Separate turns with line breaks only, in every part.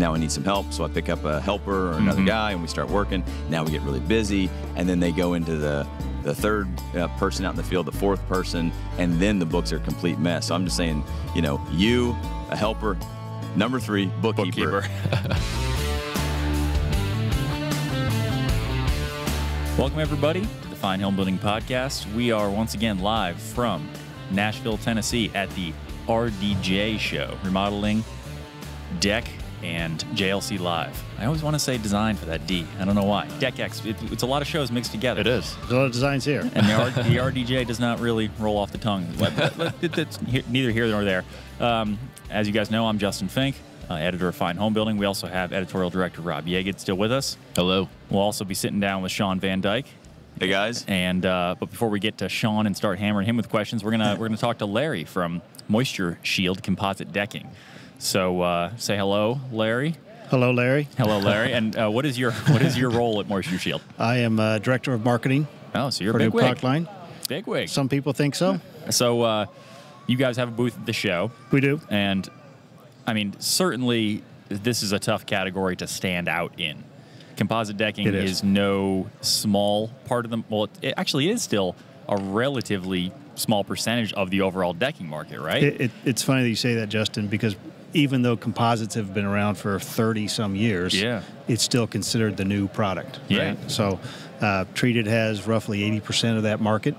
Now I need some help, so I pick up a helper or another guy, and we start working. Now we get really busy, and then they go into the third person out in the field, the fourth person, and then the books are a complete mess. So I'm just saying, you know, you, a helper, number 3, bookkeeper.
Welcome, everybody, to the Fine Home Building Podcast. We are once again live from Nashville, Tennessee at the RDJ show, Remodeling, Deck, and JLC Live. I always want to say design for that D. I don't know why. Deck X. It's a lot of shows mixed together.
It is.
There's a lot of designs here.
And the RDJ does not really roll off the tongue. It's neither here nor there. As you guys know, I'm Justin Fink, editor of Fine Home Building. We also have editorial director Rob Yagid still with us.
Hello.
We'll also be sitting down with Shawn Van Dyke.
Hey guys.
And but before we get to Shawn and start hammering him with questions, we're gonna talk to Larry from Moisture Shield Composite Decking. So say hello, Larry.
Hello, Larry.
Hello, Larry. And what is your role at Moisture Shield?
I am director of marketing.
Oh, so you're a
for
big
new
wig.
product line.
Big wig.
Some people think so.
So you guys have a booth at the show.
We do.
And I mean, certainly this is a tough category to stand out in. Composite decking is no small part of them. Well, it actually is still a relatively small percentage of the overall decking market, right?
It's funny that you say that, Justin, because even though composites have been around for 30-some years, it's still considered the new product.
Yeah.
Right? So Treated has roughly 80% of that market.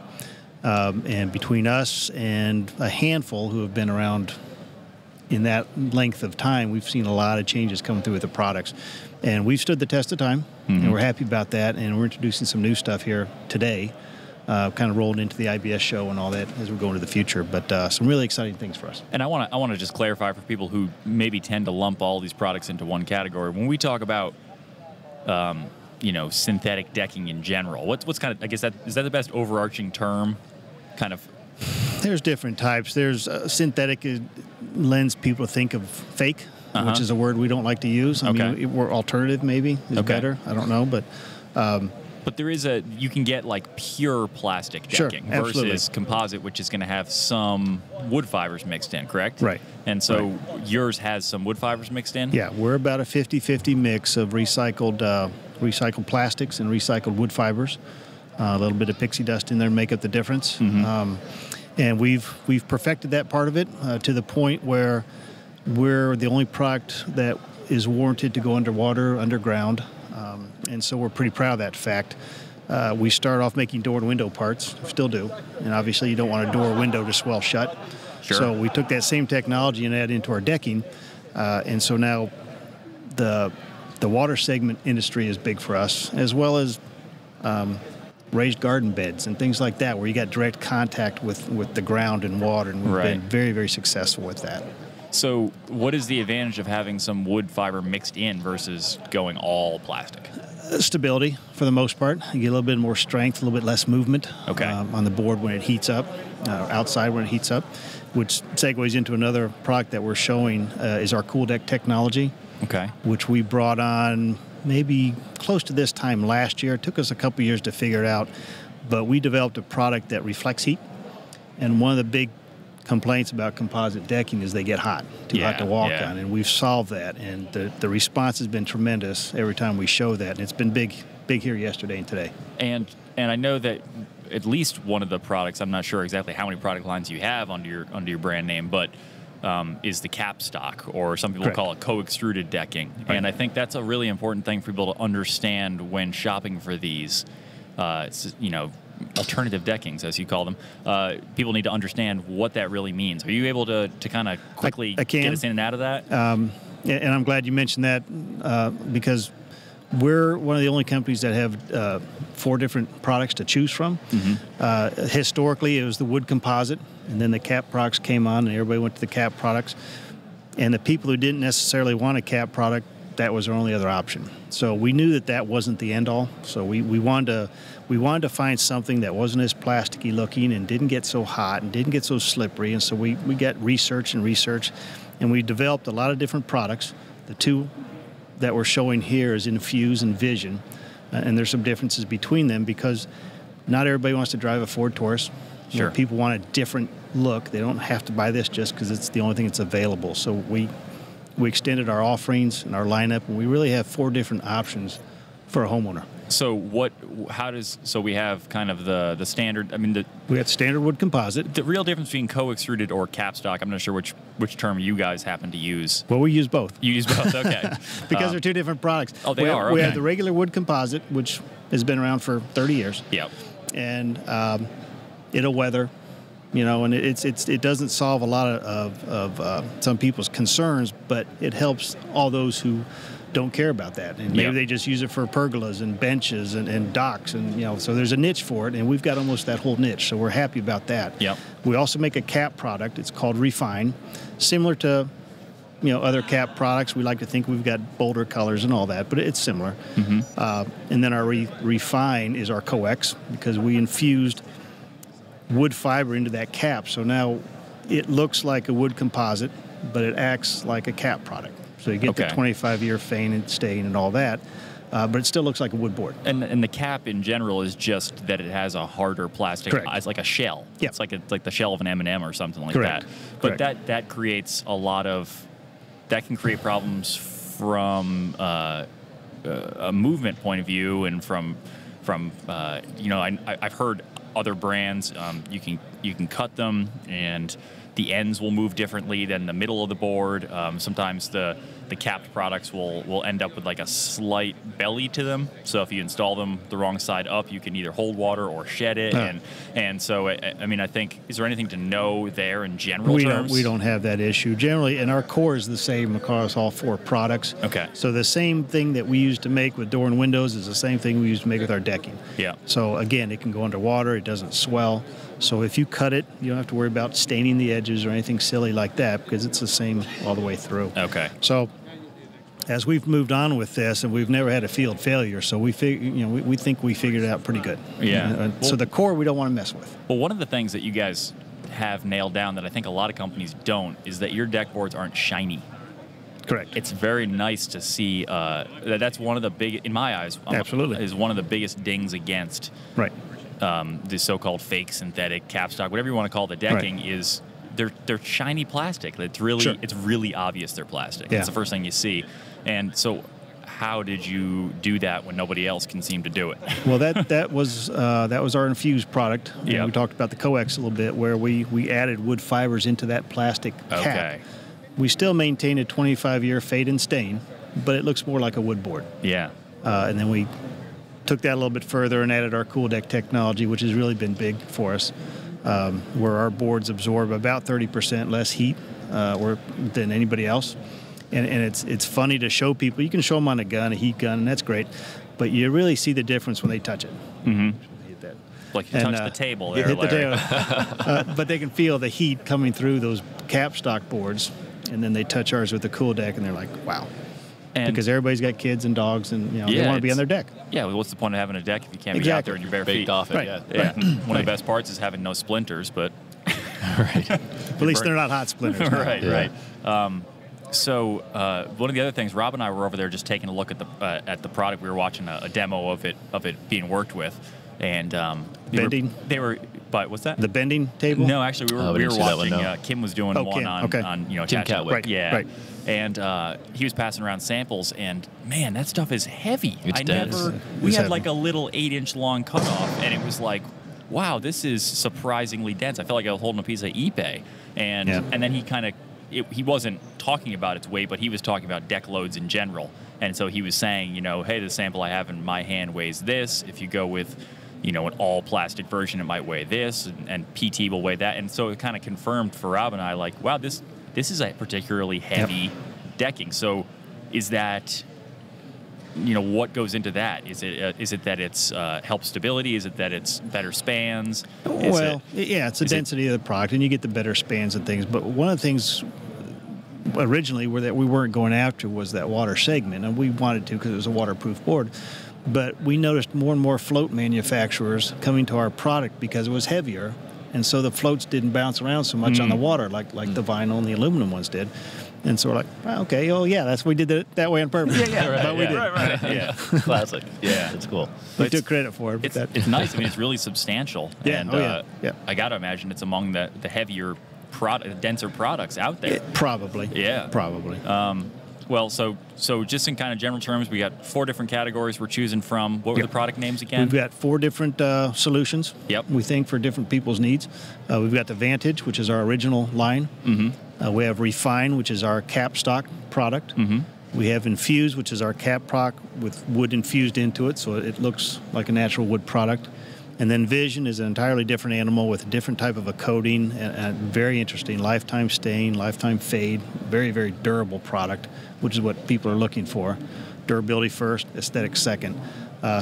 And between us and a handful who have been around in that length of time, we've seen a lot of changes coming through with the products. And we've stood the test of time, and we're happy about that. And we're introducing some new stuff here today, kind of rolled into the IBS show and all that as we go into the future. But some really exciting things for us.
And I want to just clarify for people who maybe tend to lump all these products into one category. When we talk about you know, synthetic decking in general, what's kind of, I guess, is that the best overarching term? Kind of.
There's different types. There's synthetic lends people to think of fake, which is a word we don't like to use. I mean, we're alternative maybe is better. I don't know, but
there is you can get like pure plastic decking versus composite, which is going to have some wood fibers mixed in, correct?
Right.
And so yours has some wood fibers mixed in?
Yeah, we're about a 50-50 mix of recycled plastics and recycled wood fibers. A little bit of pixie dust in there to make up the difference. And we've perfected that part of it to the point where we're the only product that is warranted to go underwater, underground. And so we're pretty proud of that fact. We started off making door and window parts, still do. And obviously you don't want a door or window to swell shut.
Sure.
So we took that same technology and added it into our decking. And so now the water segment industry is big for us, as well as raised garden beds and things like that, where you got direct contact with the ground and water, and we've been very, very successful with that.
So what is the advantage of having some wood fiber mixed in versus going all plastic?
Stability, for the most part. You get a little bit more strength, a little bit less movement on the board when it heats up, outside when it heats up, which segues into another product that we're showing is our Cool Deck technology, which we brought on maybe close to this time last year. It took us a couple years to figure it out, but we developed a product that reflects heat. And one of the big complaints about composite decking is they get hot, too hot to walk on, and we've solved that. And the response has been tremendous every time we show that. And it's been big here yesterday and today.
And I know that at least one of the products, I'm not sure exactly how many product lines you have under your brand name, but is the cap stock, or some people call it co-extruded decking. And I think that's a really important thing for people to understand when shopping for these, you know, alternative deckings, as you call them. People need to understand what that really means. Are you able to kind of quickly get us in and out of that?
And I'm glad you mentioned that because we're one of the only companies that have 4 different products to choose from. Historically, it was the wood composite, and then the cap products came on, and everybody went to the cap products. And the people who didn't necessarily want a cap product, that was our only other option. So we knew that wasn't the end all. So we wanted to find something that wasn't as plasticky looking and didn't get so hot and didn't get so slippery. And so we got research, and we developed a lot of different products. The 2 that we're showing here is Infuse and Vision, and there's some differences between them because not everybody wants to drive a Ford Taurus. You know, people want a different look. They don't have to buy this just because it's the only thing that's available. So we we extended our offerings and our lineup, and we really have 4 different options for a homeowner.
So we have kind of the standard, I mean,
we got standard wood composite.
The real difference between co-extruded or capstock, I'm not sure which term you guys happen to use.
Well, we use both.
You use both, okay.
Because they're 2 different products.
Oh, they are, okay.
We have the regular wood composite, which has been around for 30 years.
Yep.
And it'll weather, and it doesn't solve a lot of some people's concerns, but it helps all those who don't care about that, and maybe they just use it for pergolas and benches and docks, and so there's a niche for it, and we've got almost that whole niche, so we're happy about that.
Yep.
We also make a cap product. It's called Refine, similar to other cap products. We like to think we've got bolder colors and all that, but it's similar. And then our Refine is our coax, because we infused wood fiber into that cap, so now it looks like a wood composite, but it acts like a cap product. So you get the 25-year fane and stain and all that, but it still looks like a wood board.
And the cap in general is just that it has a harder plastic.
Correct.
It's like a shell.
Yep.
It's like the shell of an M&M or something like
Correct.
that. But that creates a lot of, that can create problems from a movement point of view, and from I've heard other brands, you can cut them and the ends will move differently than the middle of the board. Sometimes the capped products will end up with like a slight belly to them. So if you install them the wrong side up, you can either hold water or shed it. And so, I mean, I think, is there anything to know there in general terms?
We don't have that issue. Generally, and our core is the same across all 4 products.
Okay.
So the same thing that we used to make with door and windows is the same thing we used to make with our decking.
Yeah.
So again, it can go underwater. It doesn't swell. So if you cut it, you don't have to worry about staining the edges or anything silly like that, because it's the same all the way through.
Okay.
So as we've moved on with this, and we've never had a field failure, so we think we figured it out pretty good.
Yeah.
So the core we don't want to mess with.
Well, one of the things that you guys have nailed down that I think a lot of companies don't is that your deck boards aren't shiny.
Correct.
It's very nice to see. That's one of the big, in my eyes,
absolutely,
is one of the biggest dings against the so-called fake synthetic capstock, whatever you want to call the decking, is they're shiny plastic. It's really obvious they're plastic.
Yeah.
It's the first thing you see. And so how did you do that when nobody else can seem to do it?
Well, that was our infused product.
Yeah.
We talked about the coax a little bit, where we added wood fibers into that plastic cap.
Okay.
We still maintain a 25-year fade and stain, but it looks more like a wood board.
Yeah.
And then we took that a little bit further and added our Cool Deck technology, which has really been big for us, where our boards absorb about 30% less heat than anybody else. And it's funny to show people. You can show them on a heat gun, and that's great. But you really see the difference when they touch it.
Mm-hmm. Like you touch the table there, Larry.
But they can feel the heat coming through those capstock boards, and then they touch ours with the Cool Deck, and they're like, wow. And because everybody's got kids and dogs, and they want to be on their deck.
Yeah, well, what's the point of having a deck if you can't be out there in your bare feet?
Baked off it,
right.
Yeah. One of the best parts is having no splinters, but
right.
At least they're not hot splinters.
Right. So one of the other things, Rob and I were over there just taking a look at the product. We were watching a demo of it being worked with, and
bending.
They were. But what's that?
The bending table?
No, actually, we were watching. Kim was doing one
Kim.
on
Kim Catwick.
Right.
Yeah.
Right.
And he was passing around samples, and man, that stuff is heavy.
It's dense.
We had like a little 8-inch long cutoff, and it was like, wow, this is surprisingly dense. I felt like I was holding a piece of Ipe, and then he kind of. He wasn't talking about its weight, but he was talking about deck loads in general. And so he was saying, hey, the sample I have in my hand weighs this. If you go with, an all-plastic version, it might weigh this, and PT will weigh that. And so it kind of confirmed for Rob and I, like, wow, this is a particularly heavy decking. So is that, what goes into that? Is it that it's helps stability? Is it that it's better spans?
It's the density of the product, and you get the better spans and things. But one of the things originally that we weren't going after was that water segment, and we wanted to because it was a waterproof board. But we noticed more and more float manufacturers coming to our product because it was heavier, and so the floats didn't bounce around so much on the water like the vinyl and the aluminum ones did. And so we're like, we did it that way on purpose.
Right,
we did.
Right. Yeah.
Classic. Yeah, it's cool.
We took credit for it.
It's nice. I mean, it's really substantial.
Yeah.
And I got to imagine it's among the heavier denser products out there.
Probably.
Yeah.
Probably.
Well, so just in kind of general terms, we got 4 different categories we're choosing from. What were the product names again?
We've got 4 different solutions.
Yep.
We think for different people's needs. We've got the Vantage, which is our original line. Mm-hmm. We have Refine, which is our cap stock product. Mm-hmm. We have Infuse, which is our cap product with wood infused into it, so it looks like a natural wood product. And then Vision is an entirely different animal with a different type of a coating and very interesting lifetime stain, lifetime fade, very, very durable product, which is what people are looking for. Durability first, aesthetic second.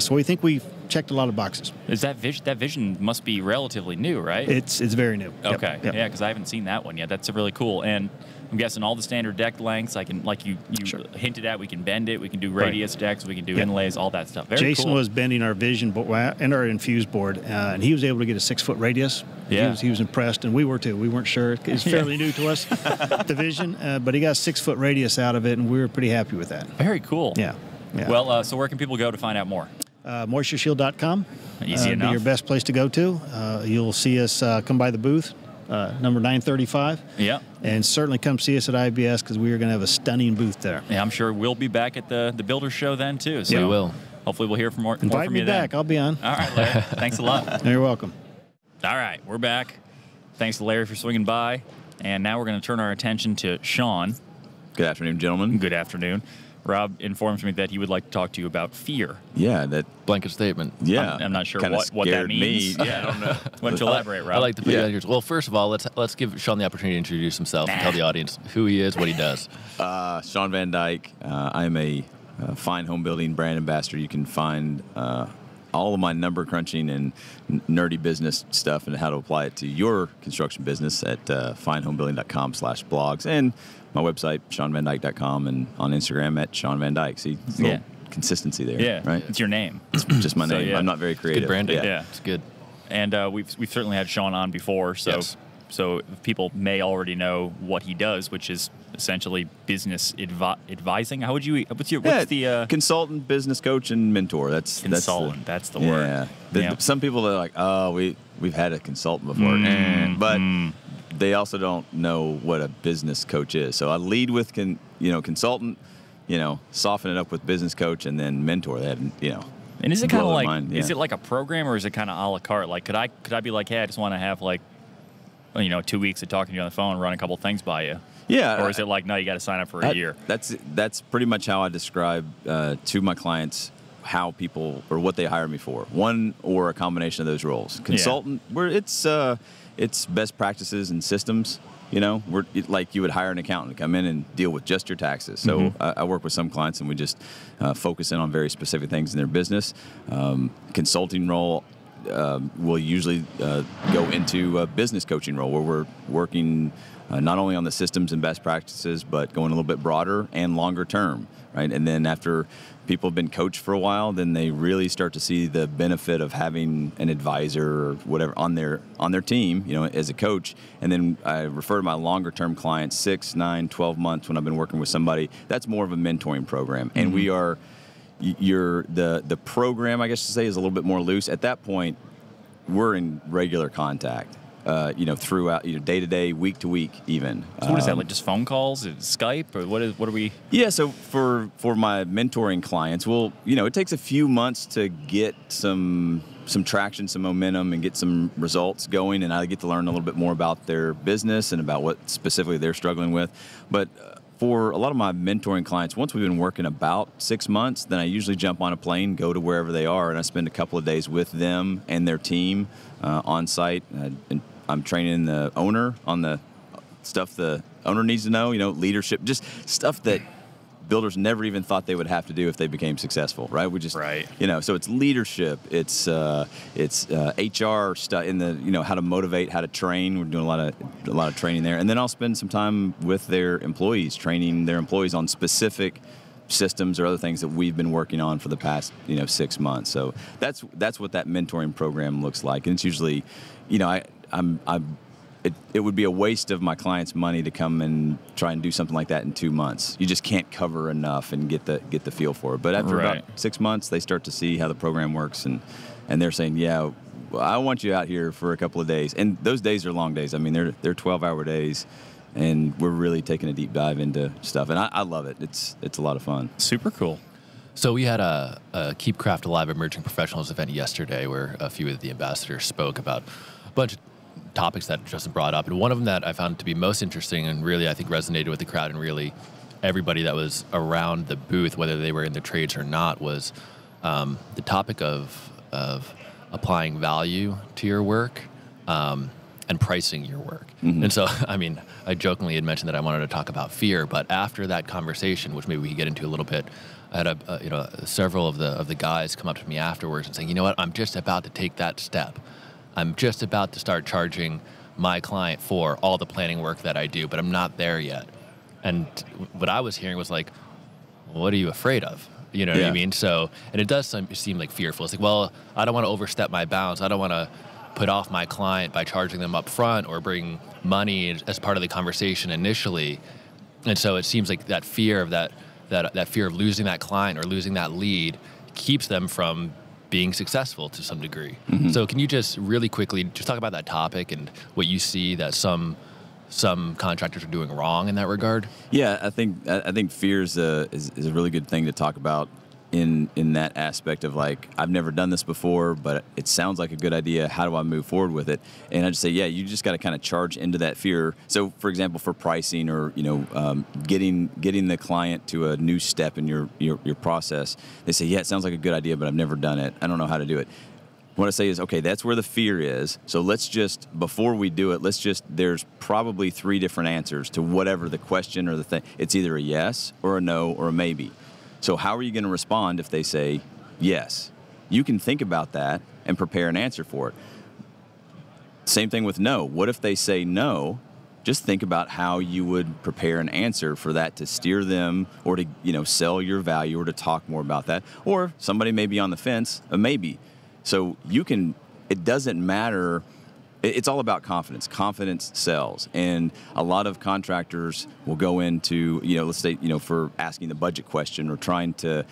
So we think we've checked a lot of boxes.
Is that Vision must be relatively new, right?
It's very new.
Okay.
Yep.
Yeah, because I haven't seen that one yet. That's really cool. And I'm guessing all the standard deck lengths, like you
Sure.
hinted at, we can bend it, we can do radius decks, we can do inlays, all that stuff. Very
Jason
cool.
was bending our Vision board and our Infuse board, and he was able to get a 6-foot radius.
Yeah.
He was impressed, and we were too. We weren't sure. It's fairly new to us, the Vision, but he got a 6-foot radius out of it, and we were pretty happy with that.
Very cool.
Yeah.
Well, so where can people go to find out more?
MoistureShield.com.
Easy enough.
Be your best place to go to. You'll see us come by the booth, number 935.
Yeah.
And certainly come see us at IBS because we are going to have a stunning booth there.
Yeah, I'm sure we'll be back at the Builder Show then too. So
we will.
Hopefully we'll hear more
Invite
from
me
you
back.
then.
I'll be on.
All right, Larry. Thanks a lot.
You're welcome.
All right, we're back. Thanks to Larry for swinging by. And now we're going to turn our attention to Shawn.
Good afternoon, gentlemen.
Good afternoon. Rob informs me that he would like to talk to you about fear.
Yeah, that
Blanket statement.
Yeah,
I'm not sure
kinda
what that
scared
means.
me.
Yeah, I don't know. Why don't you elaborate, Rob?
I like to put it here. Well, first of all, let's give Shawn the opportunity to introduce himself and tell the audience who he is, what he does.
Shawn Van Dyke. I'm a fine home building brand ambassador. You can find all of my number crunching and nerdy business stuff and how to apply it to your construction business at finehomebuilding.com/blogs and my website, ShawnVanDyke.com, and on Instagram at Shawn Van Dyke. See, a little consistency there.
Yeah,
right.
It's your name.
It's just my name.
yeah.
I'm not very creative.
Good branding.
Yeah.
It's good.
And we've certainly had Shawn on before, so
Yes.
so people may already know what he does, which is essentially business advising. How would you? What's the
consultant, business coach, and mentor?
consultant? That's the word.
Yeah. Some people are like, oh, we've had a consultant before, but they also don't know what a business coach is. So I lead with consultant, soften it up with business coach, and then mentor. They have
And is it kind of
blow their
like
mind,
is it like a program, or is it kind of a la carte? Like could I be like, hey, I just want to have 2 weeks of talking to you on the phone, run a couple things by you?
Yeah.
Or is it like, no, you got to sign up for a year?
That's pretty much how I describe to my clients how people or what they hire me for. One or a combination of those roles. Consultant, where it's best practices and systems. Like you would hire an accountant to come in and deal with just your taxes. So I work with some clients and we just focus in on very specific things in their business. Consulting role will usually go into a business coaching role where we're working not only on the systems and best practices, but going a little bit broader and longer term, right? And then after people have been coached for a while, then they really start to see the benefit of having an advisor or whatever on their team, as a coach. And then I refer to my longer term clients, 6, 9, 12 months when I've been working with somebody. That's more of a mentoring program. And we are, the program, I guess to say, is a little bit more loose. At that point, we're in regular contact. Throughout, day to day, week to week, even.
So what is that, like just phone calls, Skype, or what are we?
Yeah, so for my mentoring clients, it takes a few months to get some traction, some momentum, and get some results going, and I get to learn a little bit more about their business and about what specifically they're struggling with. But for a lot of my mentoring clients, once we've been working about 6 months, then I usually jump on a plane, go to wherever they are, and I spend a couple of days with them and their team on site. And I'm training the owner on the stuff the owner needs to know, leadership, just stuff that builders never even thought they would have to do if they became successful, right? We just, so it's leadership, it's HR stuff in the, how to motivate, how to train. We're doing a lot of training there. And then I'll spend some time with their employees, training their employees on specific systems or other things that we've been working on for the past, 6 months. So that's what that mentoring program looks like. And it's usually, it would be a waste of my clients' money to come and try and do something like that in 2 months. You just can't cover enough and get the feel for it. But after about 6 months, they start to see how the program works, and they're saying, yeah, I want you out here for a couple of days. And those days are long days. I mean, they're 12-hour days, and we're really taking a deep dive into stuff. And I love it. It's a lot of fun.
Super cool.
So we had a Keep Craft Alive Emerging Professionals event yesterday where a few of the ambassadors spoke about a bunch of topics that Justin brought up. And one of them that I found to be most interesting and really, I think, resonated with the crowd and really everybody that was around the booth, whether they were in the trades or not, was the topic of applying value to your work and pricing your work. Mm-hmm. And so, I mean, I jokingly had mentioned that I wanted to talk about fear, but after that conversation, which maybe we can get into a little bit, I had several of the guys come up to me afterwards and saying, you know what, I'm just about to take that step. I'm just about to start charging my client for all the planning work that I do, but I'm not there yet. And what I was hearing was like, what are you afraid of? You know what I mean? So, and it does seem like fearful. It's like, well, I don't want to overstep my bounds. I don't want to put off my client by charging them up front or bring money as part of the conversation initially. And so it seems like that fear of that fear of losing that client or losing that lead keeps them from being successful to some degree. Mm-hmm. So can you just really quickly just talk about that topic and what you see that some contractors are doing wrong in that regard?
Yeah, I think fear is a really good thing to talk about in that aspect of like, I've never done this before, but it sounds like a good idea. How do I move forward with it? And I just say, yeah, you just got to kind of charge into that fear. So, for example, for pricing or getting the client to a new step in your process, they say, yeah, it sounds like a good idea, but I've never done it. I don't know how to do it. What I say is, okay, that's where the fear is. So let's just, before we do it, there's probably 3 different answers to whatever the question or the thing. It's either a yes or a no or a maybe. So how are you going to respond if they say yes? You can think about that and prepare an answer for it. Same thing with no. What if they say no? Just think about how you would prepare an answer for that to steer them or to, sell your value or to talk more about that. Or somebody may be on the fence, a maybe. So it doesn't matter. It's all about confidence. Confidence sells. And a lot of contractors will go into, let's say, for asking the budget question or trying to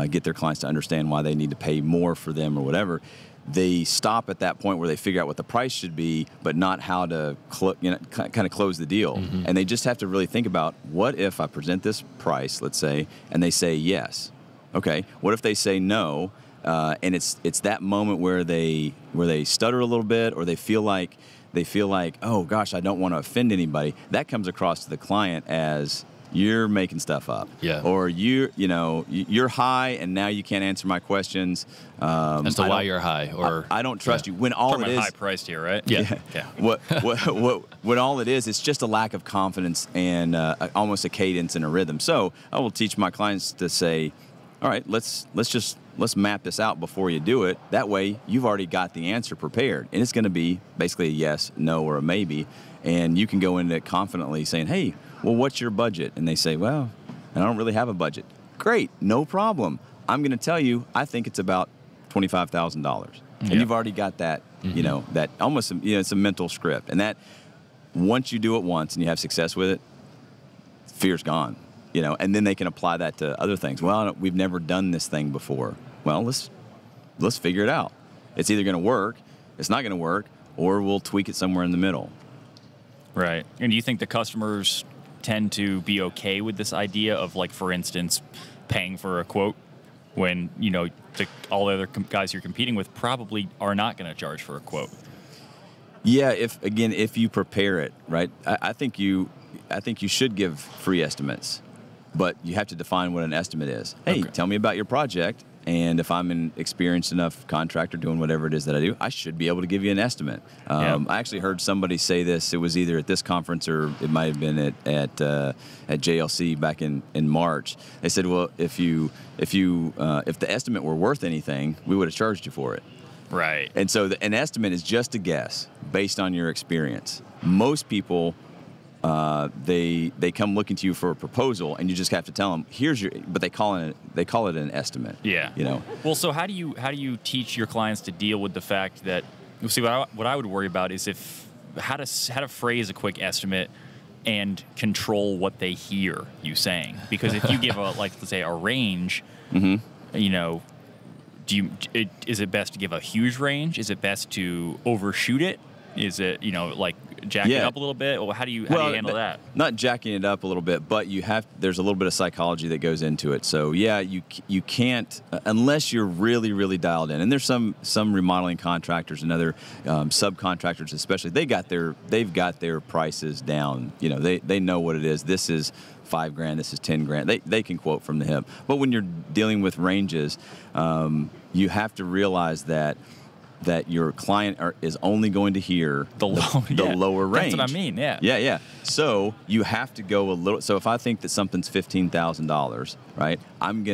get their clients to understand why they need to pay more for them or whatever. They stop at that point where they figure out what the price should be, but not how to kind of close the deal. Mm-hmm. And they just have to really think about, what if I present this price, let's say, and they say yes? Okay. What if they say no? And it's that moment where they stutter a little bit, or they feel like, oh gosh, I don't want to offend anybody. That comes across to the client as you're making stuff up, or you're high and now you can't answer my questions.
As to why you're high, or
I don't trust you. When all it is,
high priced here, right?
Yeah.
What all it is, it's just a lack of confidence and almost a cadence and a rhythm. So I will teach my clients to say, all right, let's map this out before you do it. That way, you've already got the answer prepared. And it's going to be basically a yes, no, or a maybe. And you can go into it confidently saying, hey, well, what's your budget? And they say, well, I don't really have a budget. Great, no problem. I'm going to tell you, I think it's about $25,000. And you've already got that, that almost, it's a mental script. And that, once you do it once and you have success with it, fear's gone. And then they can apply that to other things. Well, we've never done this thing before. Well, let's figure it out. It's either going to work, it's not going to work, or we'll tweak it somewhere in the middle.
Right. And do you think the customers tend to be okay with this idea of, like, for instance, paying for a quote when, all the other guys you're competing with probably are not going to charge for a quote?
Yeah, if you prepare it, right? I think you should give free estimates. But you have to define what an estimate is. Hey, Tell me about your project, and if I'm an experienced enough contractor doing whatever it is that I do, I should be able to give you an estimate. I actually heard somebody say this. It was either at this conference or it might have been at JLC back in March. They said, well, if the estimate were worth anything, we would have charged you for it.
Right.
And so an estimate is just a guess based on your experience. Most people, they come looking to you for a proposal, and you just have to tell them, but they call it an estimate.
Yeah. Well, so how do you teach your clients to deal with the fact that, see, what I would worry about is how to phrase a quick estimate and control what they hear you saying. Because if you give let's say a range, is it best to give a huge range? Is it best to overshoot it? Is it, like jack it up a little bit? Or how do you handle that?
Not jacking it up a little bit, but there's a little bit of psychology that goes into it. So yeah, you can't, unless you're really, really dialed in. And there's some remodeling contractors and other subcontractors especially, they've got their prices down. They know what it is. This is $5,000, this is $10,000. They can quote from the hip. But when you're dealing with ranges, you have to realize that your client is only going to hear the lower range.
That's what I mean, yeah.
Yeah. So you have to go a little. So if I think that something's $15,000, right?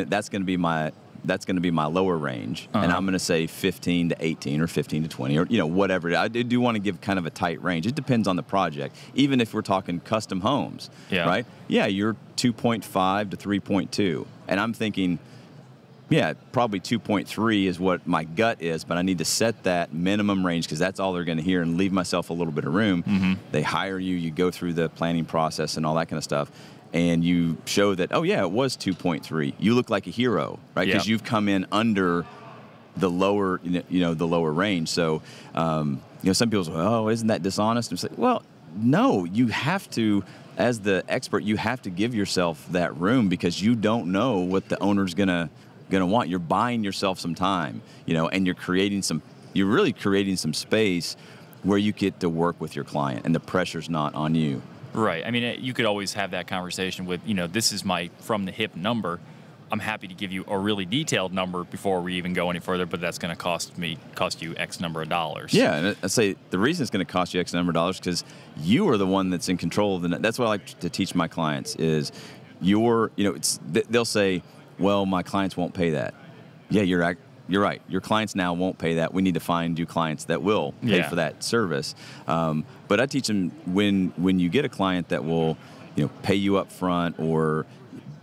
That's going to be my lower range, and I'm going to say 15 to 18 or 15 to 20 or whatever. I do want to give kind of a tight range. It depends on the project. Even if we're talking custom homes, right? Yeah, you're 2.5 to 3.2, and I'm thinking, yeah, probably 2.3 is what my gut is, but I need to set that minimum range because that's all they're going to hear and leave myself a little bit of room. Mm-hmm. They hire you, you go through the planning process and all that kind of stuff, and you show that, oh, yeah, it was 2.3. You look like a hero, right? Because you've come in under the lower, the lower range. So, some people say, oh, isn't that dishonest? And it's like, well, no, you have to, as the expert, you have to give yourself that room because you don't know what the owner's going to want. You're buying yourself some time, and you're really creating some space where you get to work with your client and the pressure's not on you.
Right. I mean, you could always have that conversation with, this is my from the hip number. I'm happy to give you a really detailed number before we even go any further, but that's going to cost you X number of dollars.
Yeah, and I say the reason it's going to cost you X number of dollars because you are the one that's in control of that's what I like to teach my clients is they'll say, well, my clients won't pay that. Yeah, you're right. Your clients now won't pay that. We need to find you clients that will pay for that service. But I teach them when you get a client that will, pay you up front or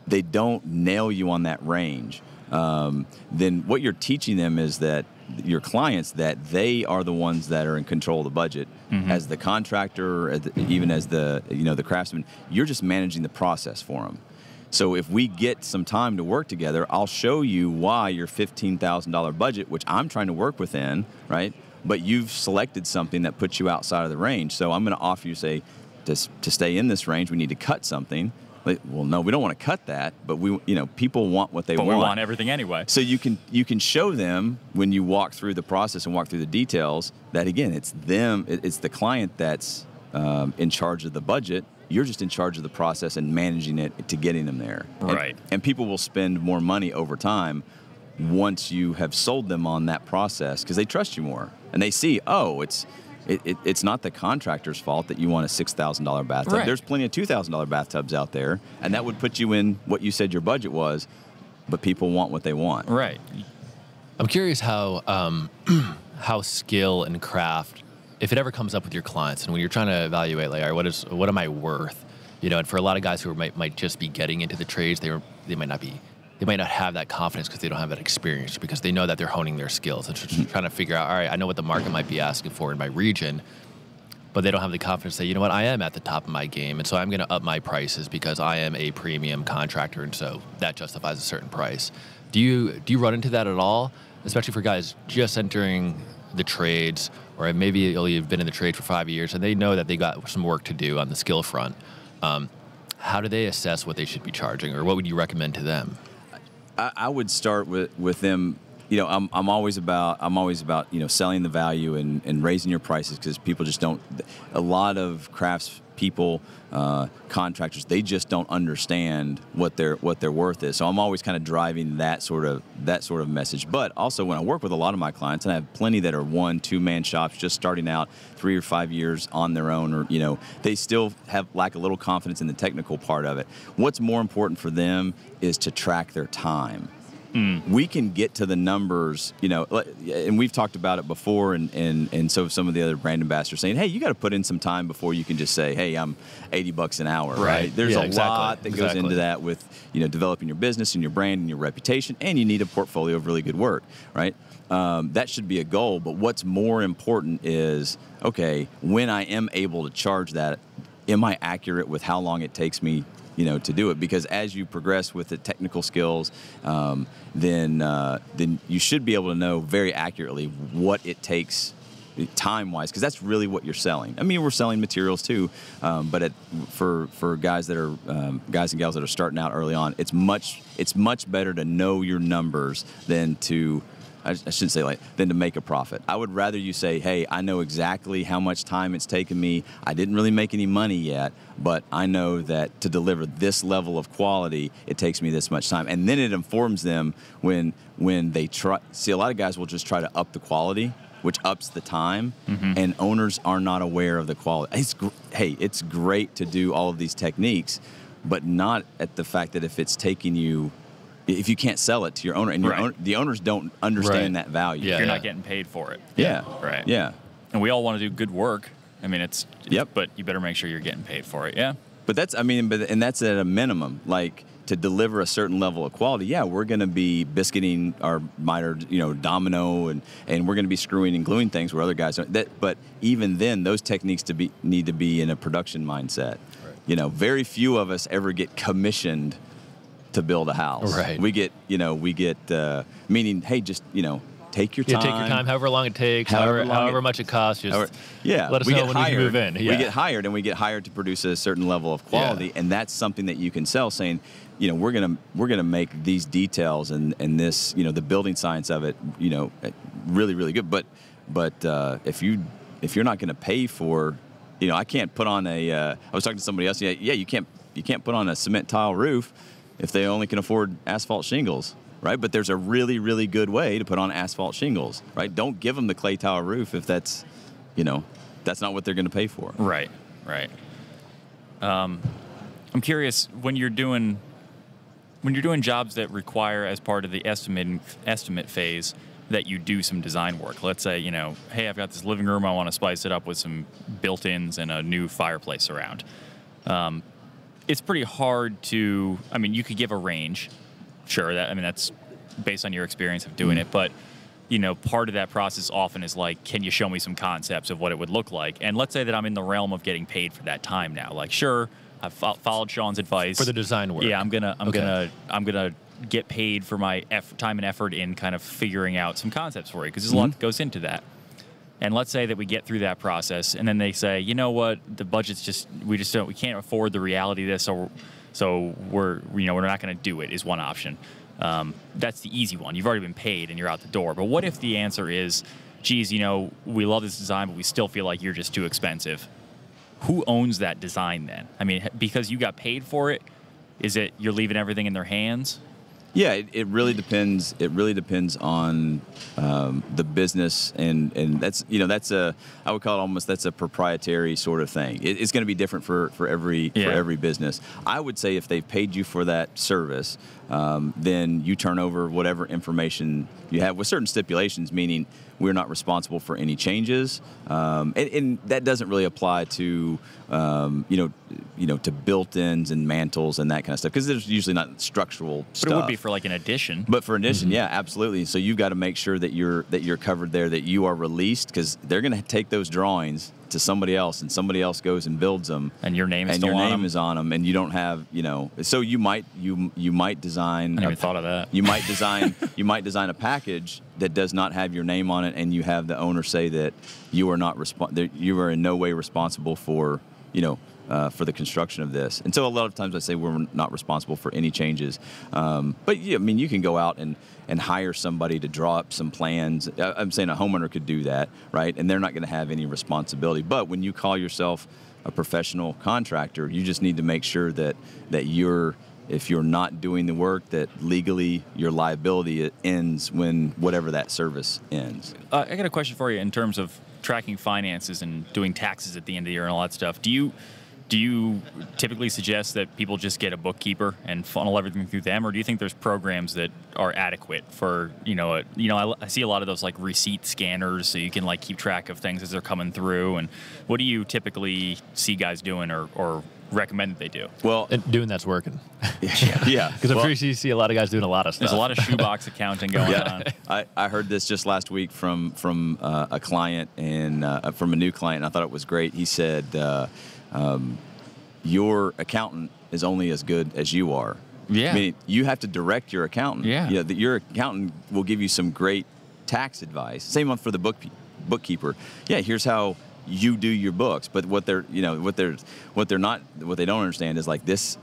they don't nail you on that range, then what you're teaching them is that your clients that they are the ones that are in control of the budget. Mm-hmm. As the contractor, even as the the craftsman, you're just managing the process for them. So if we get some time to work together, I'll show you why your $15,000 budget, which I'm trying to work within, right? But you've selected something that puts you outside of the range. So I'm going to offer you, say, to stay in this range, we need to cut something. Like, well, no, we don't want to cut that, but people want what they want.
But we want everything anyway.
So you can show them when you walk through the process and walk through the details that again, it's the client that's in charge of the budget. You're just in charge of the process and managing it to getting them there.
Right.
And people will spend more money over time once you have sold them on that process because they trust you more. And they see, oh, it's not the contractor's fault that you want a $6,000 bathtub.
Right.
There's plenty of $2,000 bathtubs out there, and that would put you in what you said your budget was, but people want what they want.
Right.
I'm curious how skill and craft, if it ever comes up with your clients, and when you're trying to evaluate, like, all right, what am I worth? And for a lot of guys who might just be getting into the trades, they might not have that confidence because they don't have that experience, because they know that they're honing their skills and just trying to figure out, all right, I know what the market might be asking for in my region, but they don't have the confidence to say, you know what, I am at the top of my game, and so I'm going to up my prices because I am a premium contractor, and so that justifies a certain price. Do you run into that at all, especially for guys just entering the trades, or maybe you've been in the trade for 5 years and they know that they got some work to do on the skill front? How do they assess what they should be charging, or what would you recommend to them?
I would start with them. I'm always about selling the value and raising your prices because people just don't. A lot of crafts people, contractors, they just don't understand what their worth is. So I'm always kind of driving that sort of message. But also when I work with a lot of my clients, and I have plenty that are 1-2 man shops just starting out 3 or 5 years on their own, or they still lack a little confidence in the technical part of it. What's more important for them is to track their time. We can get to the numbers, and we've talked about it before, and so some of the other brand ambassadors saying, hey, you got to put in some time before you can just say, hey, I'm $80 an hour, right? There's a lot that goes into that with, developing your business and your brand and your reputation, and you need a portfolio of really good work, right? That should be a goal, but what's more important is, okay, when I am able to charge that, am I accurate with how long it takes me, to do it? Because as you progress with the technical skills, then you should be able to know very accurately what it takes time-wise, because that's really what you're selling. I mean, we're selling materials too, but for guys that are guys and gals that are starting out early on, it's much better to know your numbers than to. I shouldn't say than to make a profit. I would rather you say, hey, I know exactly how much time it's taken me. I didn't really make any money yet, but I know that to deliver this level of quality, it takes me this much time. And then it informs them when they try. See, a lot of guys will just try to up the quality, which ups the time, and owners are not aware of the quality. It's great to do all of these techniques, but not at the fact that if it's taking you, if you can't sell it to your owner, and the owners don't understand that value.
You're not getting paid for it.
Yeah.
Right.
Yeah.
And we all want to do good work. I mean, but you better make sure you're getting paid for it. Yeah.
But that's at a minimum. Like, to deliver a certain level of quality, we're going to be biscuiting our miter, domino, and we're going to be screwing and gluing things where other guys don't. But even then, those techniques need to be in a production mindset. Right. Very few of us ever get commissioned to build a house.
Right.
We get meaning, hey, just take your time.
Yeah, take your time, however long it takes, however much it costs. Just let us know when we can move in. Yeah.
We get hired, and we get hired to produce a certain level of quality, and that's something that you can sell. Saying, we're gonna make these details and this, the building science of it, really, really good. But if you're not going to pay for, I can't put on I was talking to somebody else. You can't put on a cement tile roof if they only can afford asphalt shingles. Right, but there's a really, really good way to put on asphalt shingles. Right, don't give them the clay tile roof if that's not what they're going to pay for.
Right. I'm curious, when you're doing jobs that require, as part of the estimate phase, that you do some design work. Let's say, hey, I've got this living room, I want to spice it up with some built-ins and a new fireplace around. It's pretty hard to. I mean, you could give a range. Sure, that's based on your experience of doing it, but part of that process often is like, can you show me some concepts of what it would look like? And let's say that I'm in the realm of getting paid for that time now. Like, sure, I've followed Shawn's advice
for the design work.
Yeah, I'm gonna get paid for my time and effort in kind of figuring out some concepts for you, because there's a lot that goes into that. And let's say that we get through that process, and then they say, you know what, the budget's we can't afford the reality of this, so we're not going to do it, is one option. That's the easy one. You've already been paid and you're out the door. But what if the answer is, geez, we love this design, but we still feel like you're just too expensive? Who owns that design then? I mean, because you got paid for it, is it you're leaving everything in their hands?
Yeah, it really depends. It really depends on the business, and that's I would call it that's a proprietary sort of thing. It's going to be different for every business. I would say if they've paid you for that service, then you turn over whatever information you have with certain stipulations, meaning we're not responsible for any changes, and that doesn't really apply to to built-ins and mantles and that kind of stuff, because there's usually not structural stuff.
But it would be for like an addition.
But for an addition, yeah, absolutely. So you've got to make sure that you're covered there, that you are released, because they're going to take those drawings to somebody else, and somebody else goes and builds them,
and your name is
on them, and you don't have So you might design.
I never thought of that.
You might design a package that does not have your name on it, and you have the owner say that you are in no way responsible for for the construction of this. And so a lot of times I say we're not responsible for any changes. But yeah, I mean, you can go out and hire somebody to draw up some plans. I'm saying a homeowner could do that, right? And they're not going to have any responsibility. But when you call yourself a professional contractor, you just need to make sure that if you're not doing the work, that legally your liability ends when whatever that service ends.
I got a question for you in terms of tracking finances and doing taxes at the end of the year and all that stuff. Do you typically suggest that people just get a bookkeeper and funnel everything through them, or do you think there's programs that are adequate for, I see a lot of those like receipt scanners, so you can like keep track of things as they're coming through. And what do you typically see guys doing or recommend that they do?
Well, and doing that's working.
Yeah.
Because I'm pretty sure you see a lot of guys doing a lot of stuff.
There's a lot of shoebox accounting going on.
I heard this just last week from a client, and from a new client, and I thought it was great. He said, your accountant is only as good as you are.
Yeah.
I mean, you have to direct your accountant.
Yeah.
Your accountant will give you some great tax advice. Same for the bookkeeper. Yeah, here's how you do your books. But what they don't understand is like this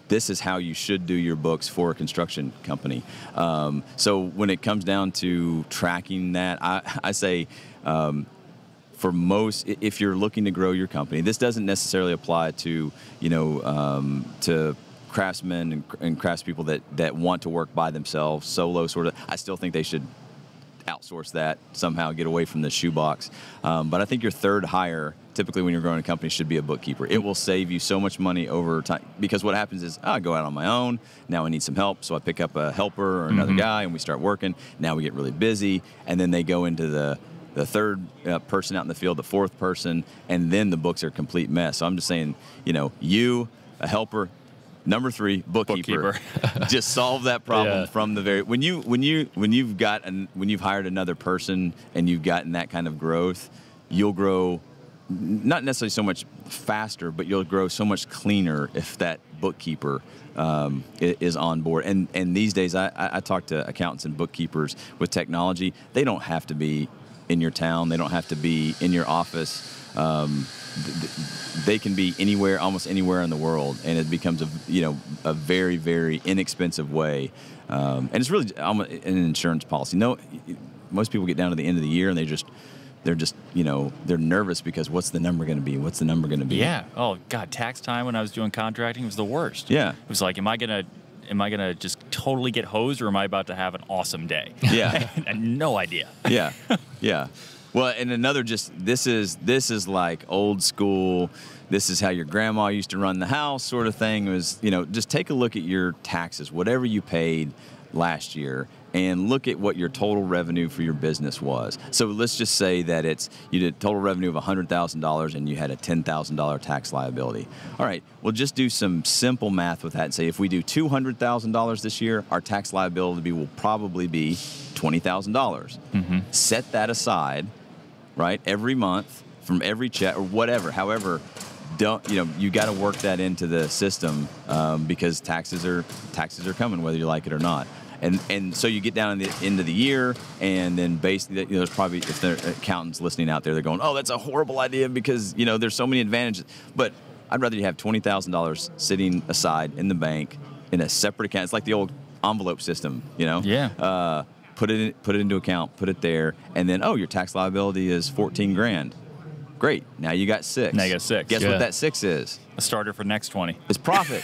is how you should do your books for a construction company. So when it comes down to tracking that, I say, for most, if you're looking to grow your company, this doesn't necessarily apply to, to craftsmen and craftspeople that want to work by themselves, solo sort of. I still think they should outsource that somehow, get away from the shoebox. But I think your third hire, typically when you're growing a company, should be a bookkeeper. It will save you so much money over time, because what happens is I go out on my own. Now I need some help, so I pick up a helper or another guy, and we start working. Now we get really busy, and then they go into the third person out in the field, the fourth person, and then the books are a complete mess. So I'm just saying, you, a helper. Number 3, bookkeeper. Just solve that problem from the very when you've hired another person and you've gotten that kind of growth, you'll grow not necessarily so much faster, but you'll grow so much cleaner if that bookkeeper is on board. And these days, I talk to accountants and bookkeepers with technology. They don't have to be in your town. They don't have to be in your office. They can be anywhere, almost anywhere in the world, and it becomes a very, very inexpensive way. And it's really almost an insurance policy. No, most people get down to the end of the year and they're nervous because what's the number going to be? What's the number going to be?
Yeah. Oh God, tax time when I was doing contracting was the worst.
Yeah.
It was like, am I gonna just totally get hosed, or am I about to have an awesome day?
Yeah.
And no idea.
Yeah. Yeah. Well, and another this is like old school. This is how your grandma used to run the house, sort of thing. It was, just take a look at your taxes, whatever you paid last year, and look at what your total revenue for your business was. So let's just say that you did total revenue of $100,000 and you had a $10,000 tax liability. All right, we'll just do some simple math with that and say if we do $200,000 this year, our tax liability will probably be $20,000.
Mm-hmm.
Set that aside, right, every month from every check or whatever. However, you got to work that into the system because taxes are coming whether you like it or not. And so you get down in the end of the year, and then basically, there's probably, if there are accountants listening out there, they're going, oh, that's a horrible idea because, there's so many advantages. But I'd rather you have $20,000 sitting aside in the bank in a separate account. It's like the old envelope system,
Yeah.
Put it into account, put it there, and then, your tax liability is $14,000. Great. Now you got 6.
Now you got 6.
Guess what that 6 is?
A starter for next 20.
It's profit.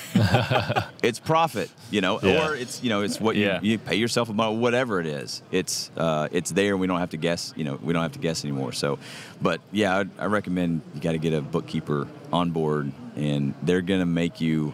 It's profit, or it's what you pay yourself about, whatever it is. It's there. We don't have to guess, we don't have to guess anymore. So, but yeah, I recommend you got to get a bookkeeper on board, and they're going to make you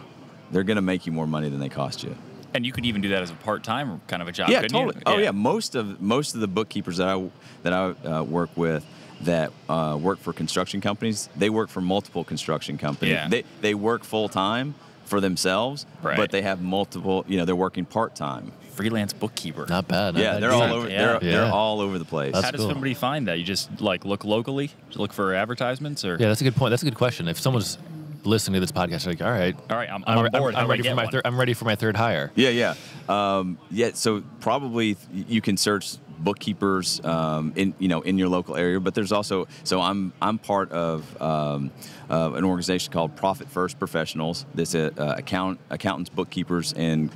more money than they cost you.
And you could even do that as a part-time kind of a job.
Yeah,
couldn't
totally.
You?
Oh yeah, most of the bookkeepers that I work with that work for construction companies, they work for multiple construction companies.
Yeah.
They work full-time for themselves,
right.
But they have multiple, they're working part-time.
Freelance bookkeeper.
Not bad.
Yeah, they're all over.
Yeah.
They're all over the place.
That's
How does
cool.
somebody find that? You just look locally, look for advertisements, or
Yeah, that's a good point. That's a good question. If someone's listening to this podcast, they're like, all right,
I'm on board.
I'm ready for my I'm ready for my third hire.
Yeah. So probably you can search bookkeepers in your local area, but there's also I'm part of an organization called Profit First Professionals. This accountants, bookkeepers, and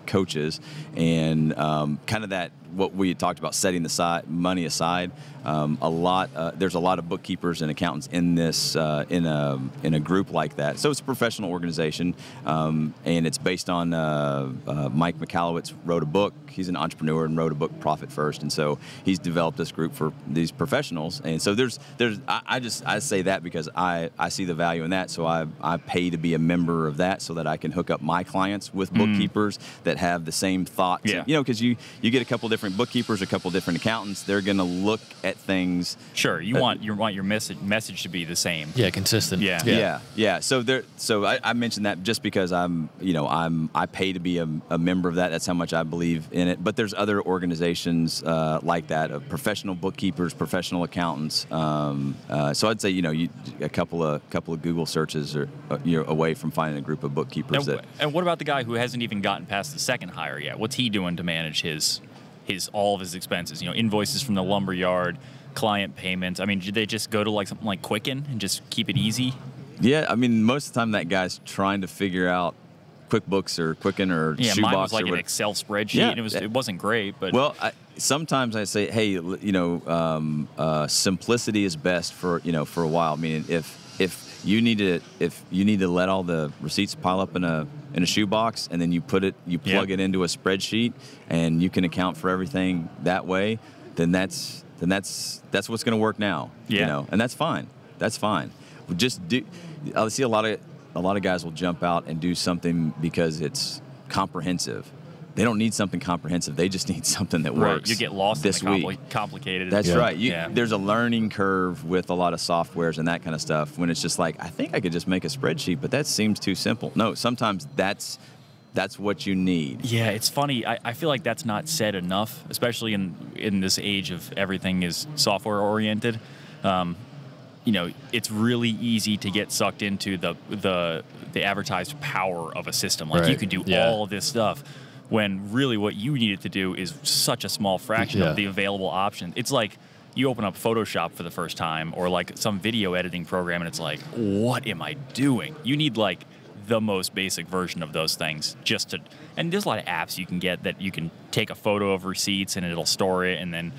coaches, and kind of that what we talked about, setting the money aside. There's a lot of bookkeepers and accountants in this in a group like that. So it's a professional organization, and it's based on Mike Michalowicz wrote a book. He's an entrepreneur and wrote a book, Profit First, and so he's developed this group for these professionals. And so I say that because I see the value in that. So I pay to be a member of that so that I can hook up my clients with bookkeepers that have the same thoughts.
Yeah.
Because you get a couple different different bookkeepers, a couple different accountants. They're going to look at things.
Sure, you want your message to be the same.
Yeah, consistent.
Yeah.
So I mentioned that just because I pay to be a member of that. That's how much I believe in it. But there's other organizations like that, of professional bookkeepers, professional accountants. So I'd say a couple of Google searches are away from finding a group of bookkeepers.
And what about the guy who hasn't even gotten past the second hire yet? What's he doing to manage all of his expenses? Invoices from the lumber yard, client payments. I mean, do they just go to like something like Quicken and just keep it easy?
Yeah, I mean, most of the time that guy's trying to figure out QuickBooks or Quicken or Shoebox.
Mine was like an Excel spreadsheet. And it wasn't great, but
sometimes I say, hey, simplicity is best for a while. I mean, if you need to let all the receipts pile up in a shoebox, and then you plug it into a spreadsheet, and you can account for everything that way, then that's what's going to work now. And that's fine. That's fine. I see a lot of guys will jump out and do something because it's comprehensive. They don't need something comprehensive. They just need something that works.
You get lost
this
in the
week.
complicated.
That's right. There's a learning curve with a lot of softwares and that kind of stuff when it's just like, I think I could just make a spreadsheet, but that seems too simple. No, sometimes that's what you need.
Yeah, it's funny. I feel like that's not said enough, especially in this age of everything is software oriented. It's really easy to get sucked into the advertised power of a system. Like you could do all of this stuff, when really what you needed to do is such a small fraction of the available options. It's like you open up Photoshop for the first time, or like some video editing program, and it's like, what am I doing? You need like the most basic version of those things and there's a lot of apps you can get that you can take a photo of receipts and it'll store it, and then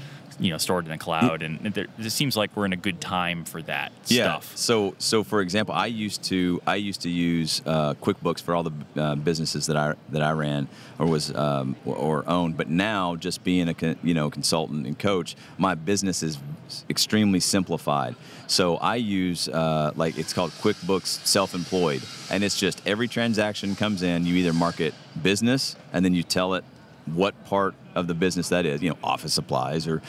store it in the cloud, and it seems like we're in a good time for that stuff.
So for example, I used to use QuickBooks for all the businesses that I ran or was or owned. But now, just being a consultant and coach, my business is extremely simplified. So I use it's called QuickBooks Self-Employed, and it's just every transaction comes in, you either mark it business, and then you tell it what part of the business that is, office supplies or,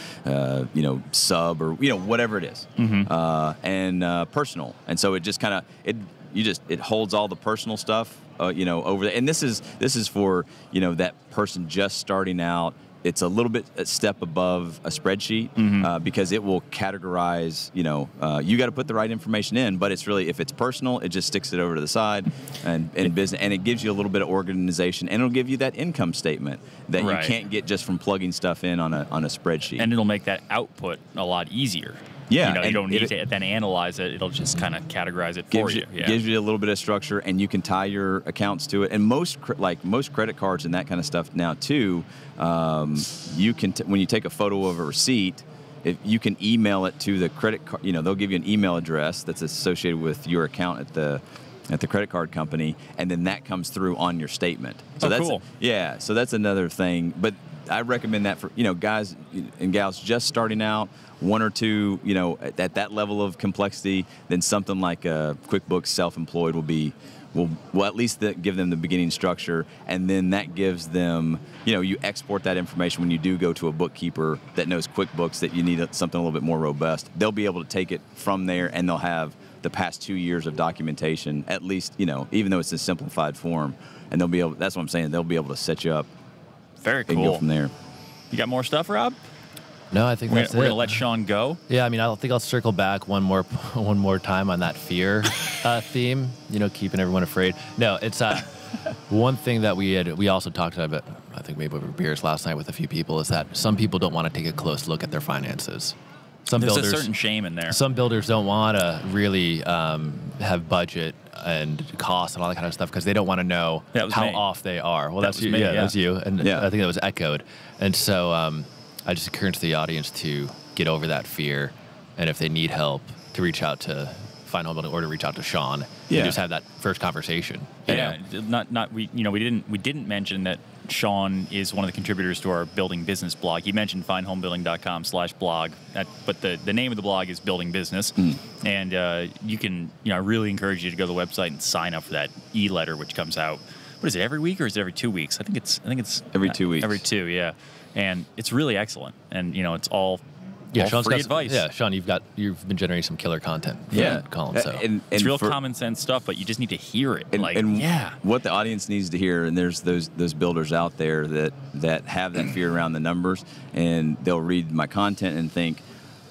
sub or, whatever it is, and personal. And so it just kind of, it holds all the personal stuff, over there. And this is for, that person just starting out. It's a little bit a step above a spreadsheet because it will categorize, you got to put the right information in, but it's really, if it's personal, it just sticks it over to the side and business, and it gives you a little bit of organization, and it'll give you that income statement that you can't get just from plugging stuff in on a spreadsheet.
And it'll make that output a lot you don't need to then analyze it. It'll just kind of categorize it for you.
Gives you a little bit of structure, and you can tie your accounts to it. And most credit cards and that kind of stuff now too, you can when you take a photo of a receipt, if you can email it to the credit card. They'll give you an email address that's associated with your account at the credit card company, and then that comes through on your statement. So that's
cool.
So that's another thing. But I recommend that for guys and gals just starting out, one or two, at that level of complexity. Then something like QuickBooks Self-Employed will at least give them the beginning structure, and then that gives them, you export that information when you do go to a bookkeeper that knows QuickBooks, that you need something a little bit more robust. They'll be able to take it from there, and they'll have the past 2 years of documentation, at least, even though it's a simplified form, and they'll be able. That's what I'm saying. They'll be able to set you up.
Very cool.
And go from there.
You got more stuff, Rob?
No, I think that's it.
We're gonna let Shawn go.
Yeah, I mean, I think I'll circle back one more time on that fear theme. Keeping everyone afraid. No, it's one thing that we also talked about. I think maybe over beers last night with a few people, is that some people don't want to take a close look at their finances.
There's a certain shame in there.
Some builders don't want to really have budget and cost and all that kind of stuff because they don't want to know how off they are. Well, that's you. Yeah, that's you. And I think that was echoed. And so I just encourage the audience to get over that fear, and if they need help, to reach out to Find Homebuilding or to reach out to Shawn and just have that first conversation.
We didn't mention that Shawn is one of the contributors to our building business blog. He mentioned findhomebuilding.com/blog, but the name of the blog is Building Business. And you can, I really encourage you to go to the website and sign up for that e-letter, which comes out what is it, every week or is it every 2 weeks? I think it's
every 2 weeks.
Every two, yeah. And it's really excellent. And it's all
Sean's
free
got
advice.
Yeah, Shawn, you've been generating some killer content for that column. So
it's real common sense stuff, but you just need to hear it.
What the audience needs to hear, and there's those builders out there that have that fear around the numbers, and they'll read my content and think,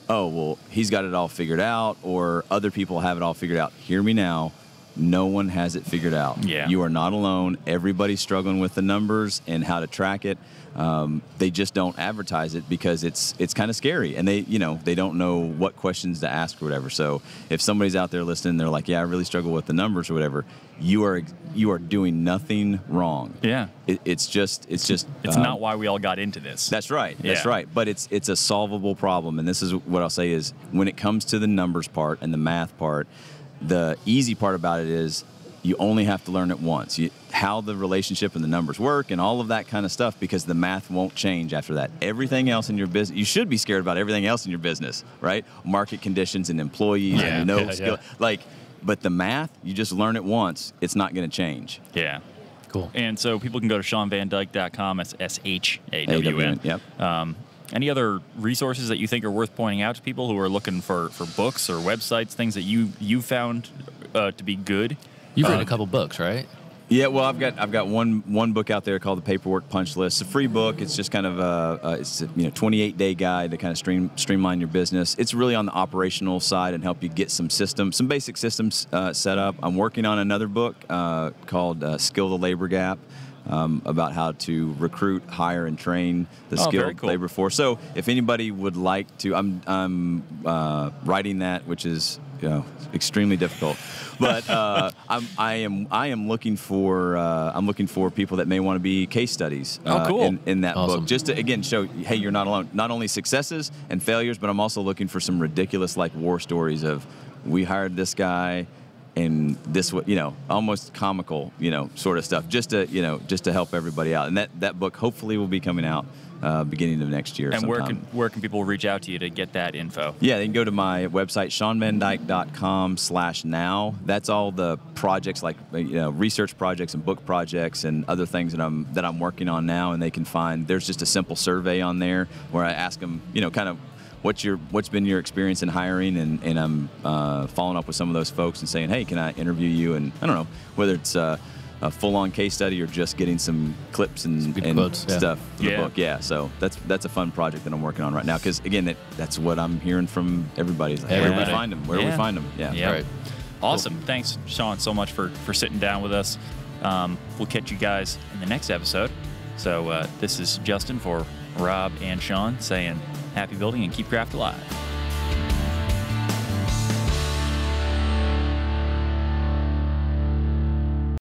oh, well, he's got it all figured out, or other people have it all figured out. Hear me now. No one has it figured out.
Yeah.
You are not alone. Everybody's struggling with the numbers and how to track it. They just don't advertise it because it's kind of scary, and they don't know what questions to ask or whatever. So if somebody's out there listening, they're like, yeah, I really struggle with the numbers or whatever. You are doing nothing wrong.
Yeah.
It's
not why we all got into this.
That's right.
Yeah.
That's right. But it's a solvable problem, and this is what I'll say is when it comes to the numbers part and the math part. The easy part about it is you only have to learn it once. How the relationship and the numbers work and all of that kind of stuff, because the math won't change after that. Everything else in your business, you should be scared about everything else in your business, right? Market conditions and employees and skill. But the math, you just learn it once. It's not going to change.
Yeah.
Cool.
And so people can go to ShawnVanDyke.com. That's SHAWN.
Yep.
Any other resources that you think are worth pointing out to people who are looking for books or websites, things that you found to be good?
You've written a couple books, right?
Yeah, well, I've got one book out there called The Paperwork Punch List. It's a free book. It's just kind of a 28-day guide to kind of streamline your business. It's really on the operational side and help you get some basic systems set up. I'm working on another book called Skill the Labor Gap. About how to recruit, hire, and train the skilled labor force. So, if anybody would like to, I'm writing that, which is extremely difficult. But I am looking for people that may want to be case studies in that book, just to again show, hey, you're not alone. Not only successes and failures, but I'm also looking for some ridiculous war stories of we hired this guy. And this, almost comical, sort of stuff, just to help everybody out. And that book hopefully will be coming out beginning of next year.
And
sometime.
where can people reach out to you to get that info?
Yeah, they can go to my website, ShawnVanDyke.com/now. That's all the projects research projects and book projects and other things that I'm working on now. And they can find, there's just a simple survey on there where I ask them, kind of, what's been your experience in hiring, and I'm following up with some of those folks and saying, hey, can I interview you? And I don't know whether it's a full-on case study or just getting some clips and stuff for the book. Yeah, so that's a fun project that I'm working on right now, because again, that's what I'm hearing from everybody. Where do we find them? Where do we find them? Yeah.
Right. Awesome. Cool. Thanks, Shawn, so much for sitting down with us. We'll catch you guys in the next episode. So this is Justin for Rob and Shawn saying happy building and keep craft alive.